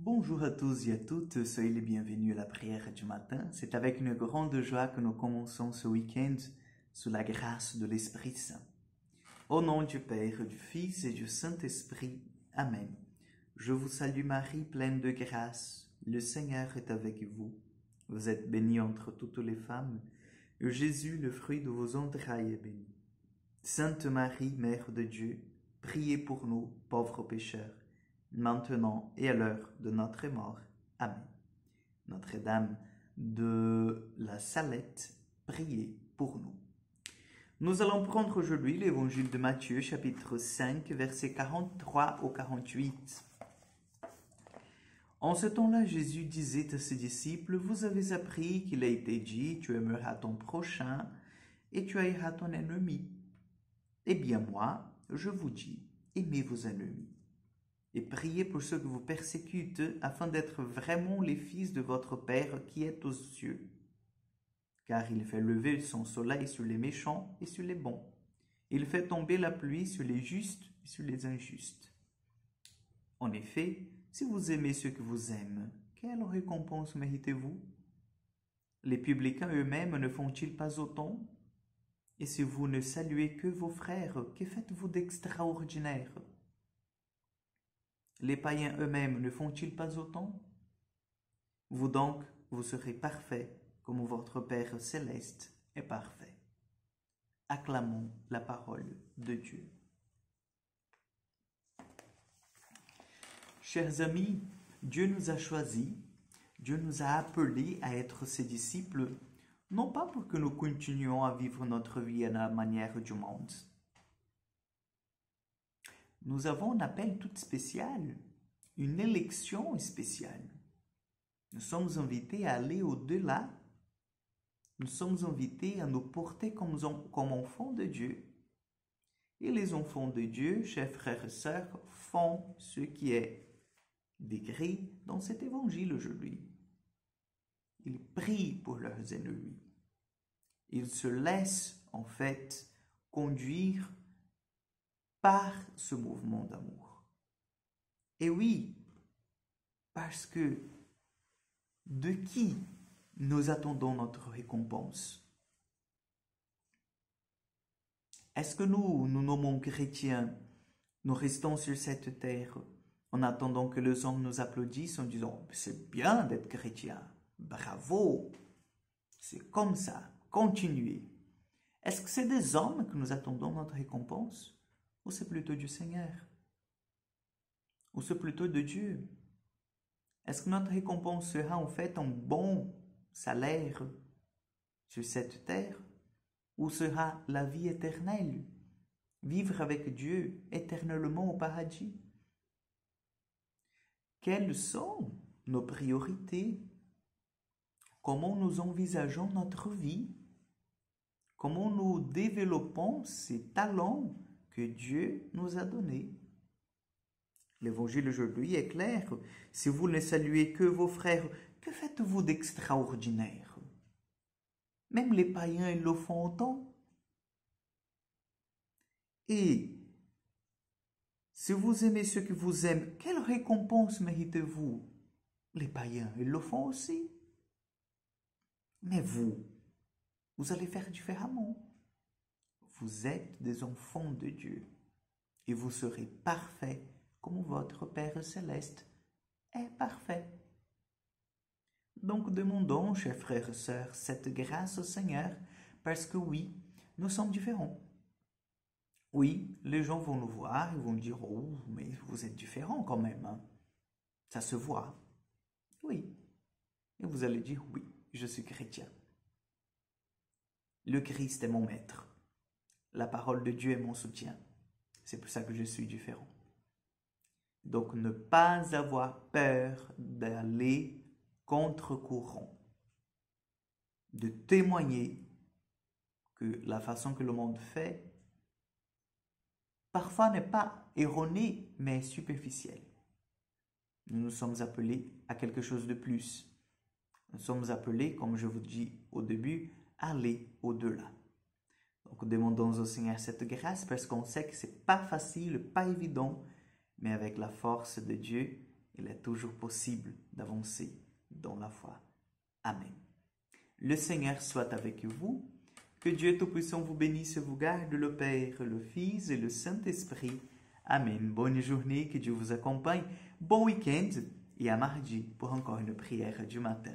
Bonjour à tous et à toutes, soyez les bienvenus à la prière du matin. C'est avec une grande joie que nous commençons ce week-end sous la grâce de l'Esprit Saint. Au nom du Père, du Fils et du Saint-Esprit. Amen. Je vous salue Marie, pleine de grâce. Le Seigneur est avec vous. Vous êtes bénie entre toutes les femmes, et Jésus, le fruit de vos entrailles, est béni. Sainte Marie, Mère de Dieu, priez pour nous, pauvres pécheurs, maintenant et à l'heure de notre mort. Amen. Notre-Dame de la Salette, priez pour nous. Nous allons prendre aujourd'hui l'évangile de Matthieu, chapitre 5, versets 43 au 48. En ce temps-là, Jésus disait à ses disciples, « Vous avez appris qu'il a été dit, tu aimeras ton prochain et tu haïras ton ennemi. Eh bien moi, je vous dis, aimez vos ennemis. Et priez pour ceux que vous persécutent, afin d'être vraiment les fils de votre Père qui est aux cieux. Car il fait lever son soleil sur les méchants et sur les bons. Il fait tomber la pluie sur les justes et sur les injustes. En effet, si vous aimez ceux que vous aiment, quelle récompense méritez-vous? Les publicains eux-mêmes ne font-ils pas autant? Et si vous ne saluez que vos frères, que faites-vous d'extraordinaire? Les païens eux-mêmes ne font-ils pas autant? Vous donc, vous serez parfaits, comme votre Père céleste est parfait. Acclamons la parole de Dieu. Chers amis, Dieu nous a choisis, Dieu nous a appelés à être ses disciples, non pas pour que nous continuions à vivre notre vie à la manière du monde. Nous avons un appel tout spécial, une élection spéciale. Nous sommes invités à aller au-delà. Nous sommes invités à nous porter comme enfants de Dieu. Et les enfants de Dieu, chers frères et sœurs, font ce qui est décrit dans cet évangile aujourd'hui. Ils prient pour leurs ennemis. Ils se laissent en fait conduire par ce mouvement d'amour. Et oui, parce que de qui nous attendons notre récompense? Est-ce que nous nommons chrétiens, nous restons sur cette terre en attendant que les hommes nous applaudissent en disant « c'est bien d'être chrétien, bravo, c'est comme ça, continuez ». Est-ce que c'est des hommes que nous attendons notre récompense? Ou c'est plutôt du Seigneur? Ou c'est plutôt de Dieu? Est-ce que notre récompense sera en fait un bon salaire sur cette terre? Ou sera la vie éternelle? Vivre avec Dieu éternellement au paradis? Quelles sont nos priorités? Comment nous envisageons notre vie? Comment nous développons ces talents que Dieu nous a donnés? L'évangile aujourd'hui est clair. Si vous ne saluez que vos frères, que faites-vous d'extraordinaire? Même les païens le font autant. Et si vous aimez ceux que vous aiment, quelle récompense méritez-vous? Les païens, ils le font aussi. Mais vous allez faire différemment. Vous êtes des enfants de Dieu et vous serez parfaits comme votre Père céleste est parfait. Donc demandons, chers frères et sœurs, cette grâce au Seigneur, parce que oui, nous sommes différents. Oui, les gens vont nous voir, ils vont dire « Oh, mais vous êtes différents quand même, hein. Ça se voit. » Oui. Et vous allez dire « Oui, je suis chrétien. Le Christ est mon maître. La parole de Dieu est mon soutien. C'est pour ça que je suis différent. » Donc, ne pas avoir peur d'aller contre-courant, de témoigner que la façon que le monde fait, parfois n'est pas erronée, mais superficielle. Nous sommes appelés à quelque chose de plus. Nous sommes appelés, comme je vous dis au début, à aller au-delà. Donc, demandons au Seigneur cette grâce parce qu'on sait que ce n'est pas facile, pas évident, mais avec la force de Dieu il est toujours possible d'avancer dans la foi. Amen. Le Seigneur soit avec vous. Que Dieu Tout-Puissant vous bénisse et vous garde, le Père, le Fils et le Saint-Esprit. Amen. Bonne journée, que Dieu vous accompagne. Bon week-end et à mardi pour encore une prière du matin.